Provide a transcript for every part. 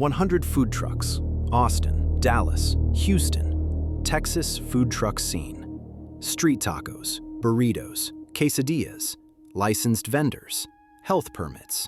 100 food trucks, Austin, Dallas, Houston, Texas food truck scene. Street tacos, burritos, quesadillas, licensed vendors, health permits,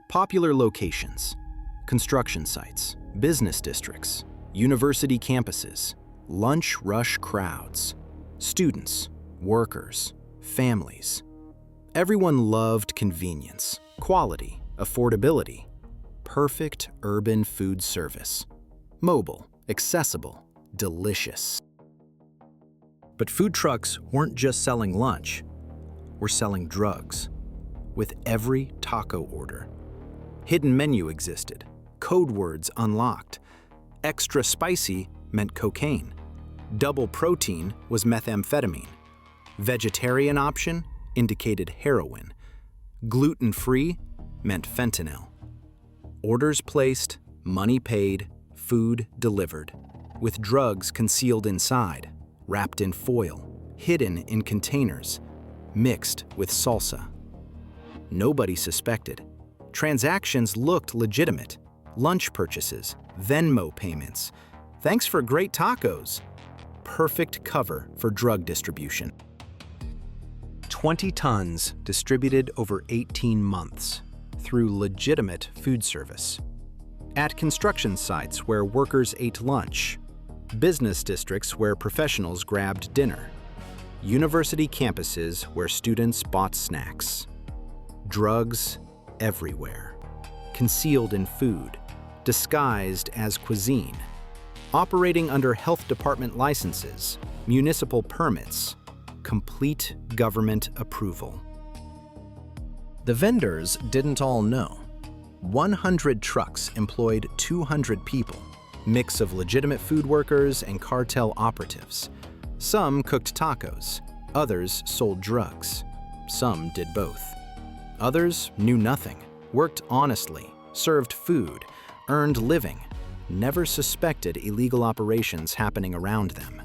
popular locations, construction sites, business districts, university campuses, lunch rush crowds, students, workers, families. Everyone loved convenience, quality, affordability. Perfect urban food service. Mobile, accessible, delicious. But food trucks weren't just selling lunch. We're selling drugs. With every taco order. Hidden menu existed. Code words unlocked. Extra spicy meant cocaine. Double protein was methamphetamine. Vegetarian option indicated heroin. Gluten-free meant fentanyl. Orders placed, money paid, food delivered, with drugs concealed inside, wrapped in foil, hidden in containers, mixed with salsa. Nobody suspected. Transactions looked legitimate. Lunch purchases, Venmo payments. Thanks for great tacos. Perfect cover for drug distribution. 20 tons distributed over 18 months through legitimate food service. At construction sites where workers ate lunch, business districts where professionals grabbed dinner, university campuses where students bought snacks. Drugs everywhere, concealed in food, disguised as cuisine, operating under health department licenses, municipal permits, complete government approval. The vendors didn't all know. 100 trucks employed 200 people, mix of legitimate food workers and cartel operatives. Some cooked tacos, others sold drugs. Some did both. Others knew nothing, worked honestly, served food, earned living, never suspected illegal operations happening around them.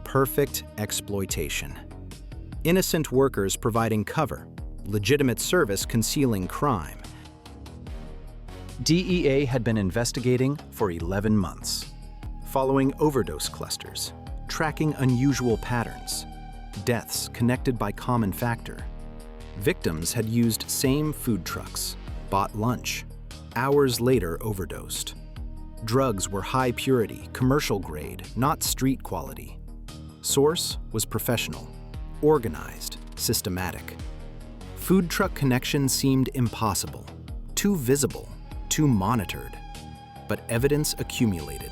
Perfect exploitation. Innocent workers providing cover, legitimate service concealing crime. DEA had been investigating for 11 months, following overdose clusters, tracking unusual patterns, deaths connected by common factor. Victims had used same food trucks, bought lunch, hours later overdosed. Drugs were high purity, commercial grade, not street quality. Source was professional, organized, systematic. Food truck connection seemed impossible, too visible, too monitored. But evidence accumulated.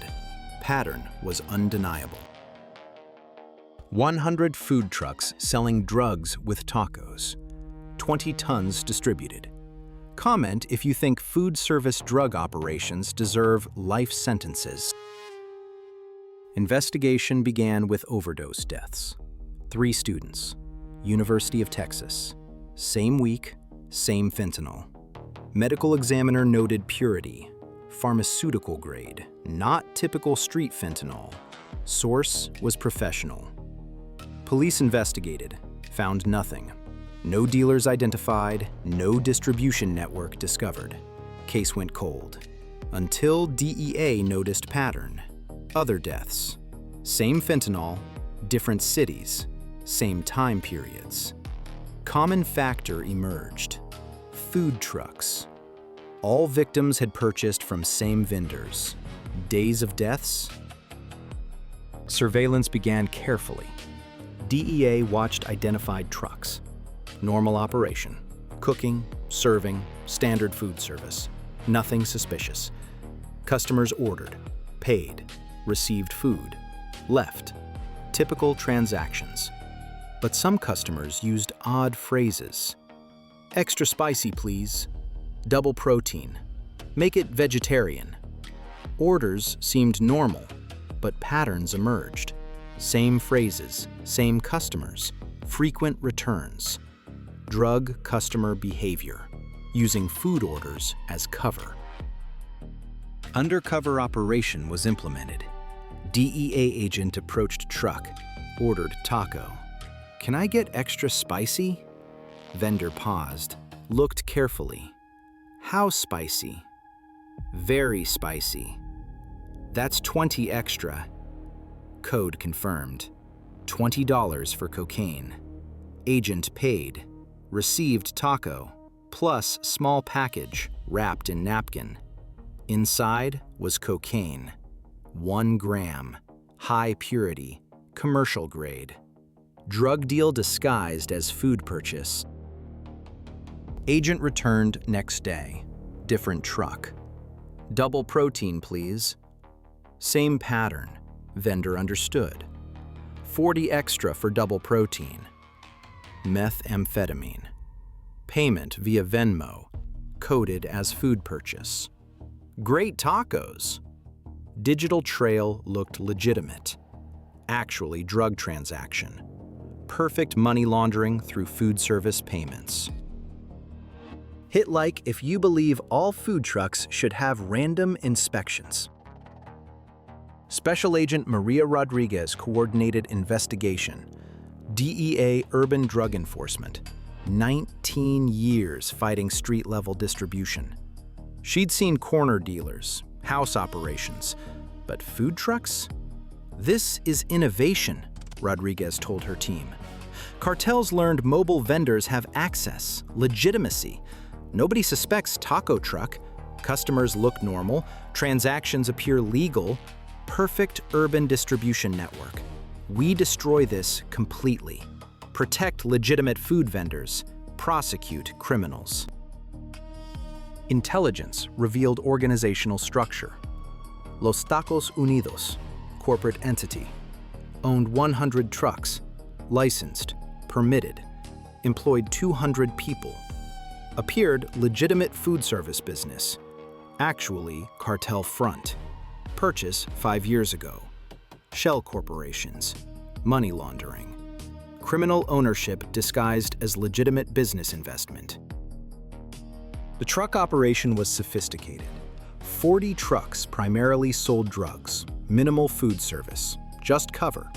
Pattern was undeniable. 100 food trucks selling drugs with tacos. 20 tons distributed. Comment if you think food service drug operations deserve life sentences. Investigation began with overdose deaths. 3 students, University of Texas. Same week, same fentanyl. Medical examiner noted purity, pharmaceutical grade, not typical street fentanyl. Source was professional. Police investigated, found nothing. No dealers identified, no distribution network discovered. Case went cold. Until DEA noticed pattern. Other deaths. Same fentanyl, different cities, same time periods. Common factor emerged. Food trucks. All victims had purchased from same vendors. Days of deaths? Surveillance began carefully. DEA watched identified trucks. Normal operation. Cooking, serving, standard food service. Nothing suspicious. Customers ordered, paid, received food, left. Typical transactions. But some customers used odd phrases. Extra spicy, please. Double protein. Make it vegetarian. Orders seemed normal, but patterns emerged. Same phrases, same customers, frequent returns. Drug customer behavior, using food orders as cover. Undercover operation was implemented. DEA agent approached truck, ordered taco. Can I get extra spicy? Vendor paused, looked carefully. How spicy? Very spicy. That's 20 extra. Code confirmed. $20 for cocaine. Agent paid. Received taco, plus small package wrapped in napkin. Inside was cocaine. 1 gram. High purity. Commercial grade. Drug deal disguised as food purchase. Agent returned next day. Different truck. Double protein, please. Same pattern. Vendor understood. 40 extra for double protein. Methamphetamine. Payment via Venmo. Coded as food purchase. Great tacos. Digital trail looked legitimate. Actually drug transaction. Perfect money laundering through food service payments. Hit like if you believe all food trucks should have random inspections. Special Agent Maria Rodriguez coordinated investigation. DEA Urban Drug Enforcement. 19 years fighting street-level distribution. She'd seen corner dealers, house operations, but food trucks? This is innovation, Rodriguez told her team. Cartels learned mobile vendors have access, legitimacy. Nobody suspects taco truck. Customers look normal. Transactions appear legal. Perfect urban distribution network. We destroy this completely. Protect legitimate food vendors. Prosecute criminals. Intelligence revealed organizational structure. Los Tacos Unidos, corporate entity. Owned 100 trucks. Licensed. Permitted. Employed 200 people. Appeared legitimate food service business. Actually, cartel front. Purchase 5 years ago. Shell corporations. Money laundering. Criminal ownership disguised as legitimate business investment. The truck operation was sophisticated. 40 trucks primarily sold drugs, minimal food service, just cover.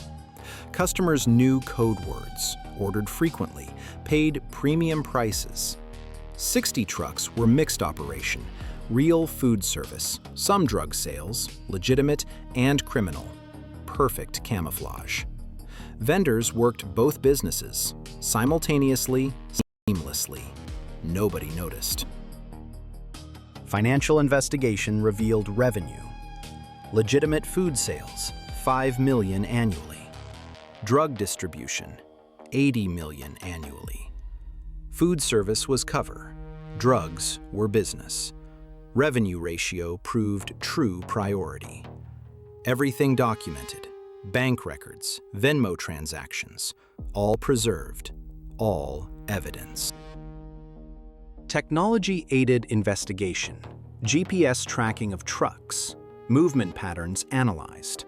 Customers knew code words, ordered frequently, paid premium prices. 60 trucks were mixed operation, real food service, some drug sales, legitimate and criminal. Perfect camouflage. Vendors worked both businesses, simultaneously, seamlessly. Nobody noticed. Financial investigation revealed revenue. Legitimate food sales, $5 million annually. Drug distribution, $80 million annually. Food service was cover. Drugs were business. Revenue ratio proved true priority. Everything documented. Bank records, Venmo transactions, all preserved, all evidence. Technology-aided investigation, GPS tracking of trucks, movement patterns analyzed.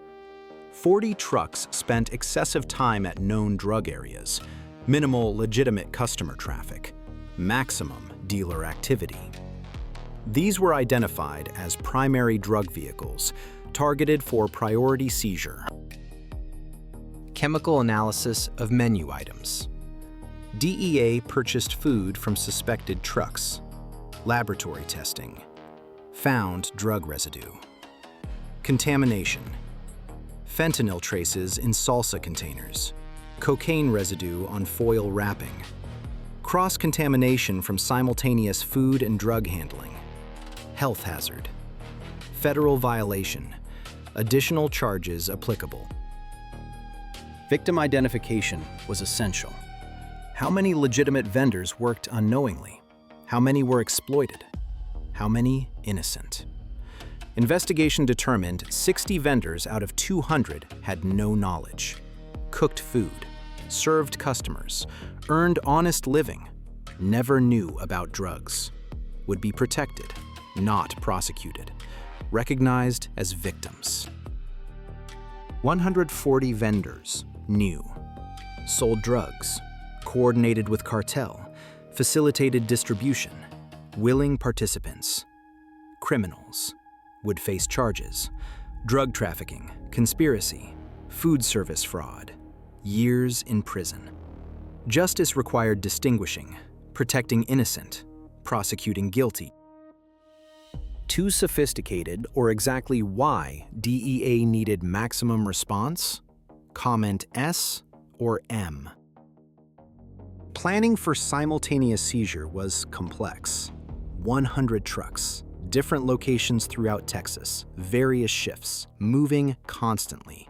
40 trucks spent excessive time at known drug areas, minimal legitimate customer traffic, maximum dealer activity. These were identified as primary drug vehicles, targeted for priority seizure. Chemical analysis of menu items. DEA purchased food from suspected trucks. Laboratory testing. Found drug residue. Contamination. Fentanyl traces in salsa containers. Cocaine residue on foil wrapping. Cross-contamination from simultaneous food and drug handling. Health hazard. Federal violation. Additional charges applicable. Victim identification was essential. How many legitimate vendors worked unknowingly? How many were exploited? How many innocent? Investigation determined 60 vendors out of 200 had no knowledge. Cooked food, served customers, earned honest living, never knew about drugs. Would be protected, not prosecuted. Recognized as victims. 140 vendors knew. Sold drugs. Coordinated with cartel. Facilitated distribution. Willing participants. Criminals. Would face charges. Drug trafficking, conspiracy, food service fraud. Years in prison. Justice required distinguishing, protecting innocent, prosecuting guilty. Too sophisticated, or exactly why DEA needed maximum response? Comment S or M. Planning for simultaneous seizure was complex. 100 trucks, different locations throughout Texas, various shifts, moving constantly.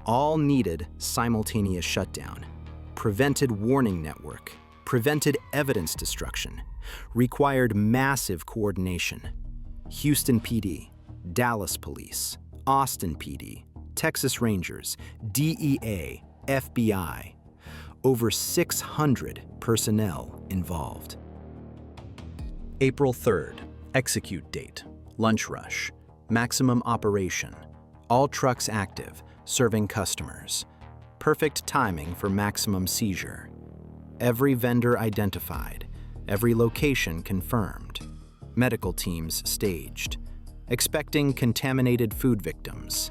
All needed simultaneous shutdown. Prevented warning network, prevented evidence destruction, required massive coordination. Houston PD, Dallas Police, Austin PD, Texas Rangers, DEA, FBI. Over 600 personnel involved. April 3rd, execute date, lunch rush, maximum operation, all trucks active, serving customers. Perfect timing for maximum seizure. Every vendor identified, every location confirmed. Medical teams staged. Expecting contaminated food victims.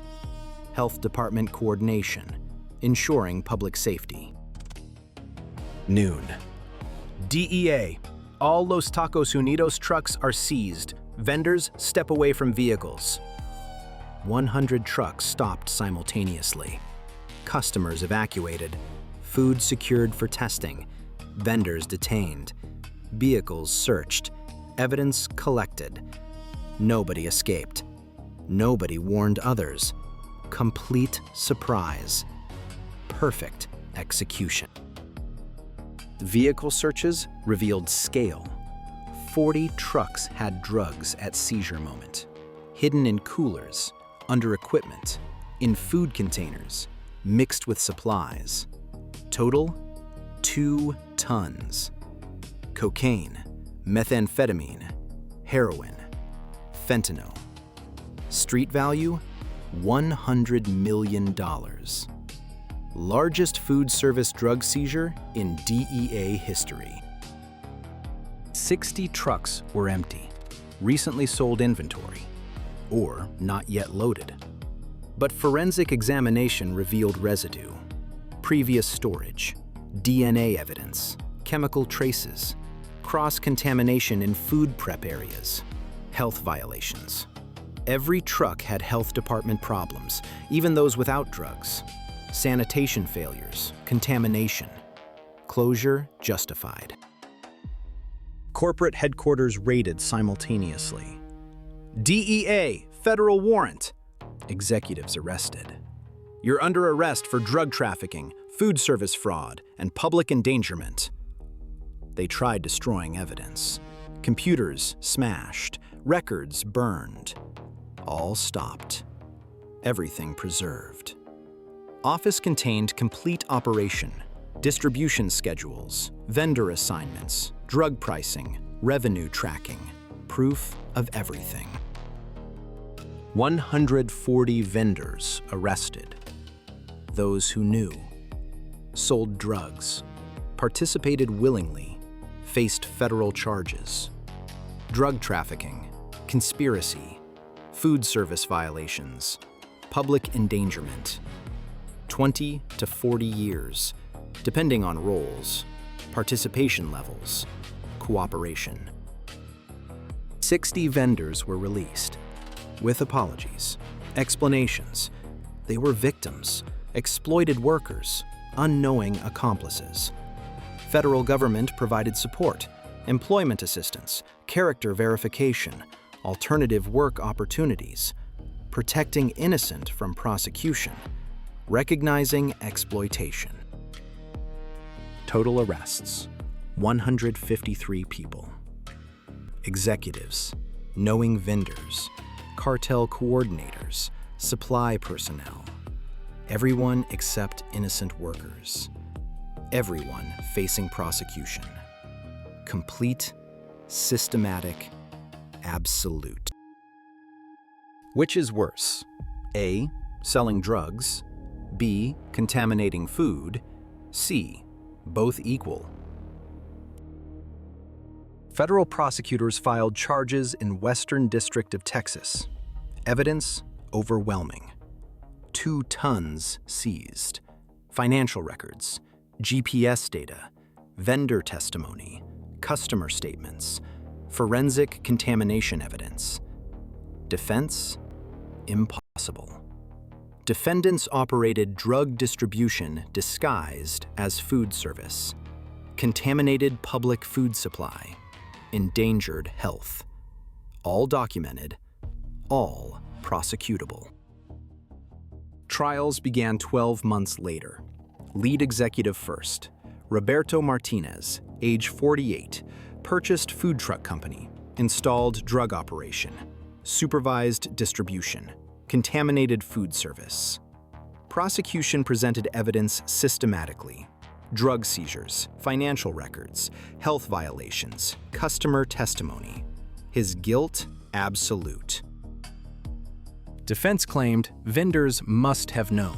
Health department coordination, ensuring public safety. Noon. DEA, all Los Tacos Unidos trucks are seized. Vendors step away from vehicles. 100 trucks stopped simultaneously. Customers evacuated. Food secured for testing. Vendors detained. Vehicles searched. Evidence collected. Nobody escaped. Nobody warned others. Complete surprise. Perfect execution. Vehicle searches revealed scale. 40 trucks had drugs at seizure moment, hidden in coolers, under equipment, in food containers, mixed with supplies. Total, 2 tons. Cocaine, methamphetamine, heroin, fentanyl. Street value, $100 million. Largest food service drug seizure in DEA history. 60 trucks were empty, recently sold inventory, or not yet loaded. But forensic examination revealed residue, previous storage, DNA evidence, chemical traces, cross-contamination in food prep areas, health violations. Every truck had health department problems, even those without drugs. Sanitation failures, contamination. Closure justified. Corporate headquarters raided simultaneously. DEA, federal warrant. Executives arrested. You're under arrest for drug trafficking, food service fraud, and public endangerment. They tried destroying evidence. Computers smashed, records burned. All stopped. Everything preserved. Office contained complete operation, distribution schedules, vendor assignments, drug pricing, revenue tracking, proof of everything. 140 vendors arrested. Those who knew, sold drugs, participated willingly, faced federal charges. Drug trafficking, conspiracy, food service violations, public endangerment. 20 to 40 years, depending on roles, participation levels, cooperation. 60 vendors were released, with apologies, explanations. They were victims, exploited workers, unknowing accomplices. Federal government provided support, employment assistance, character verification, alternative work opportunities, protecting innocent from prosecution, recognizing exploitation. Total arrests, 153 people. Executives, knowing vendors, cartel coordinators, supply personnel. Everyone except innocent workers. Everyone facing prosecution. Complete, systematic, absolute. Which is worse? A, selling drugs. B, contaminating food. C, both equal. Federal prosecutors filed charges in Western District of Texas. Evidence overwhelming. 2 tons seized. Financial records, GPS data, vendor testimony, customer statements, forensic contamination evidence, Defense? Impossible. Defendants operated drug distribution disguised as food service, contaminated public food supply, endangered health. All documented, all prosecutable. Trials began 12 months later. Lead executive first, Roberto Martinez, age 48, purchased food truck company, installed drug operation, supervised distribution, contaminated food service. Prosecution presented evidence systematically. Drug seizures, financial records, health violations, customer testimony. His guilt, absolute. Defense claimed vendors must have known.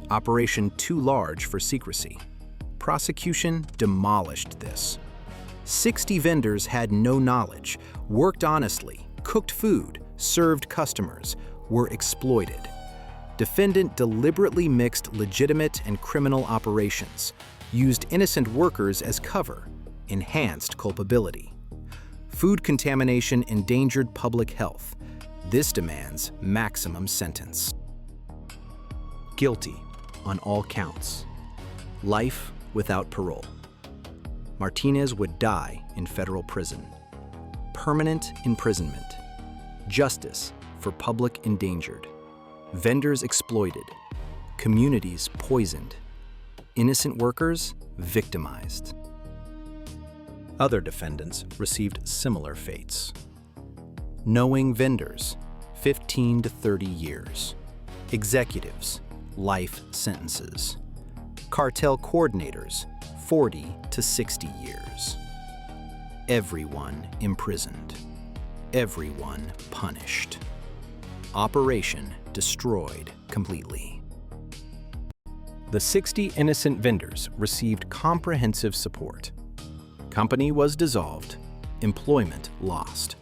Operation too large for secrecy. Prosecution demolished this. 60 vendors had no knowledge, worked honestly, cooked food, served customers, were exploited. Defendant deliberately mixed legitimate and criminal operations, used innocent workers as cover, enhanced culpability. Food contamination endangered public health. This demands maximum sentence. Guilty on all counts. Life without parole. Martinez would die in federal prison. Permanent imprisonment. Justice for public endangered. Vendors exploited. Communities poisoned. Innocent workers victimized. Other defendants received similar fates. Knowing vendors, 15 to 30 years. Executives, life sentences. Cartel coordinators, 40 to 60 years. Everyone imprisoned. Everyone punished. Operation destroyed completely. The 60 innocent vendors received comprehensive support. Company was dissolved, employment lost.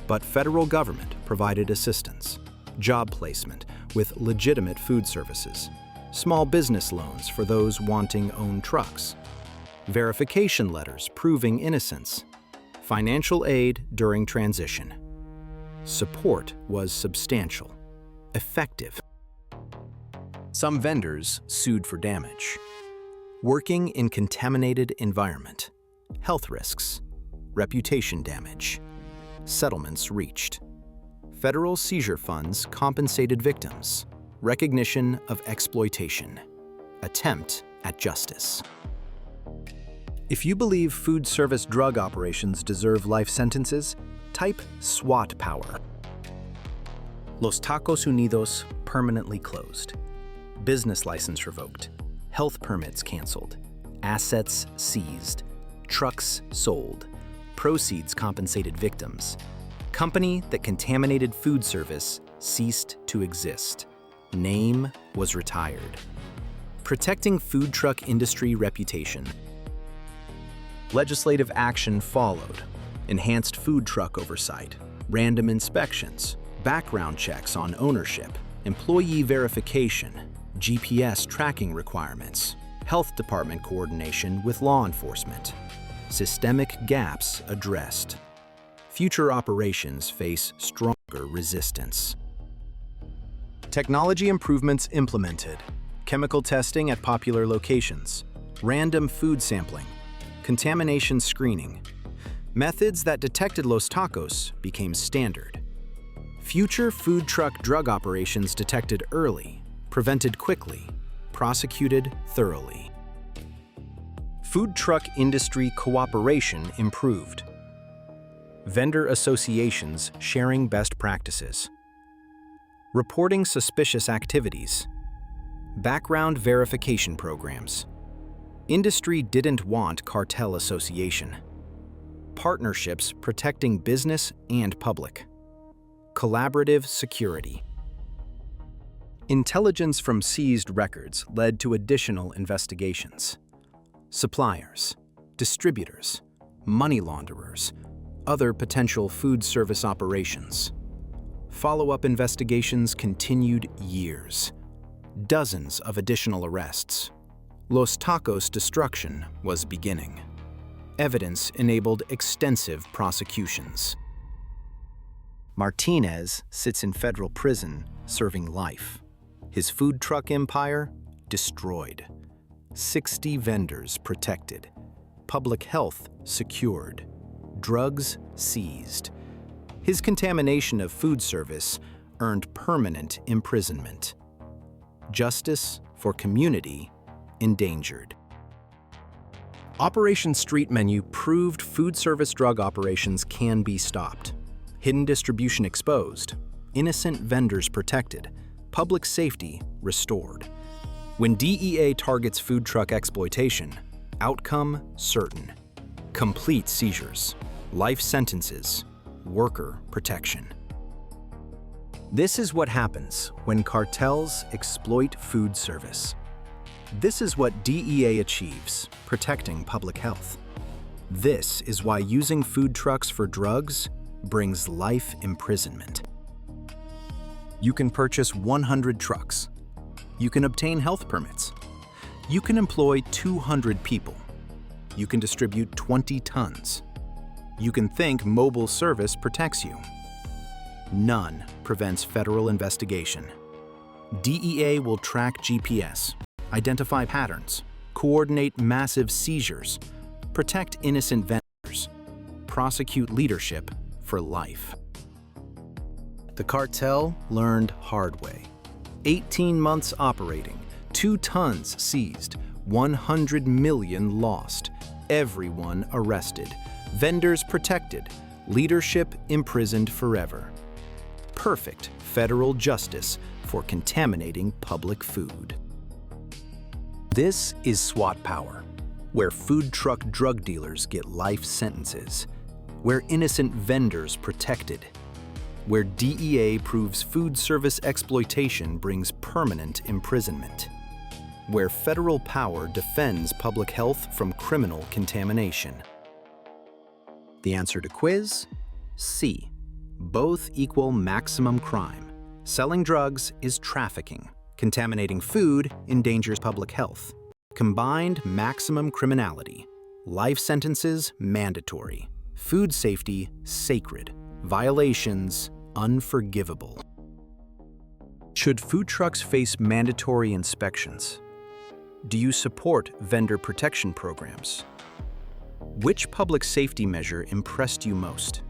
But federal government provided assistance, job placement with legitimate food services, small business loans for those wanting own trucks, verification letters proving innocence, financial aid during transition. Support was substantial, effective. Some vendors sued for damage. Working in contaminated environment, health risks, reputation damage. Settlements reached. Federal seizure funds compensated victims. Recognition of exploitation. Attempt at justice. If you believe food service drug operations deserve life sentences, type SWAT POWER. Los Tacos Unidos permanently closed. Business license revoked. Health permits canceled. Assets seized. Trucks sold. Proceeds compensated victims. Company that contaminated food service ceased to exist. Name was retired. Protecting food truck industry reputation. Legislative action followed. Enhanced food truck oversight, random inspections, background checks on ownership, employee verification, GPS tracking requirements, health department coordination with law enforcement. Systemic gaps addressed. Future operations face stronger resistance. Technology improvements implemented. Chemical testing at popular locations. Random food sampling. Contamination screening. Methods that detected Los Tacos became standard. Future food truck drug operations detected early, prevented quickly, prosecuted thoroughly. Food truck industry cooperation improved. Vendor associations sharing best practices. Reporting suspicious activities. Background verification programs. Industry didn't want cartel association. Partnerships protecting business and public. Collaborative security. Intelligence from seized records led to additional investigations. Suppliers, distributors, money launderers, other potential food service operations. Follow-up investigations continued years. Dozens of additional arrests. Los Tacos' destruction was beginning. Evidence enabled extensive prosecutions. Martinez sits in federal prison serving life. His food truck empire destroyed. 60 vendors protected. Public health secured. Drugs seized. His contamination of food service earned permanent imprisonment. Justice for community endangered. Operation Street Menu proved food service drug operations can be stopped. Hidden distribution exposed, innocent vendors protected, public safety restored. When DEA targets food truck exploitation, outcome certain. Complete seizures, life sentences, worker protection. This is what happens when cartels exploit food service. This is what DEA achieves, protecting public health. This is why using food trucks for drugs brings life imprisonment. You can purchase 100 trucks. You can obtain health permits. You can employ 200 people. You can distribute 20 tons. You can think mobile service protects you. None prevents federal investigation. DEA will track GPS, identify patterns, coordinate massive seizures, protect innocent vendors, prosecute leadership for life. The cartel learned hard way. 18 months operating, 2 tons seized, 100 million lost, everyone arrested, vendors protected, leadership imprisoned forever. Perfect federal justice for contaminating public food. This is SWAT Power, where food truck drug dealers get life sentences, where innocent vendors protected, where DEA proves food service exploitation brings permanent imprisonment, where federal power defends public health from criminal contamination. The answer to quiz? C. Both equal maximum crime. Selling drugs is trafficking. Contaminating food endangers public health. Combined maximum criminality. Life sentences mandatory. Food safety sacred. Violations unforgivable. Should food trucks face mandatory inspections? Do you support vendor protection programs? Which public safety measure impressed you most?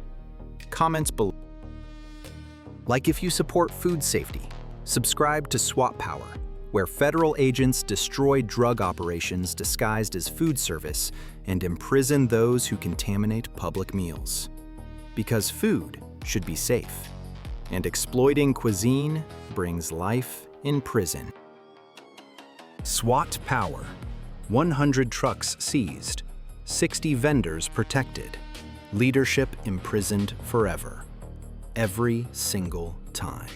Comments below. Like if you support food safety, subscribe to SWAT Power, where federal agents destroy drug operations disguised as food service and imprison those who contaminate public meals. Because food should be safe, and exploiting cuisine brings life in prison. SWAT Power. 100 trucks seized, 60 vendors protected, leadership imprisoned forever. Every single time.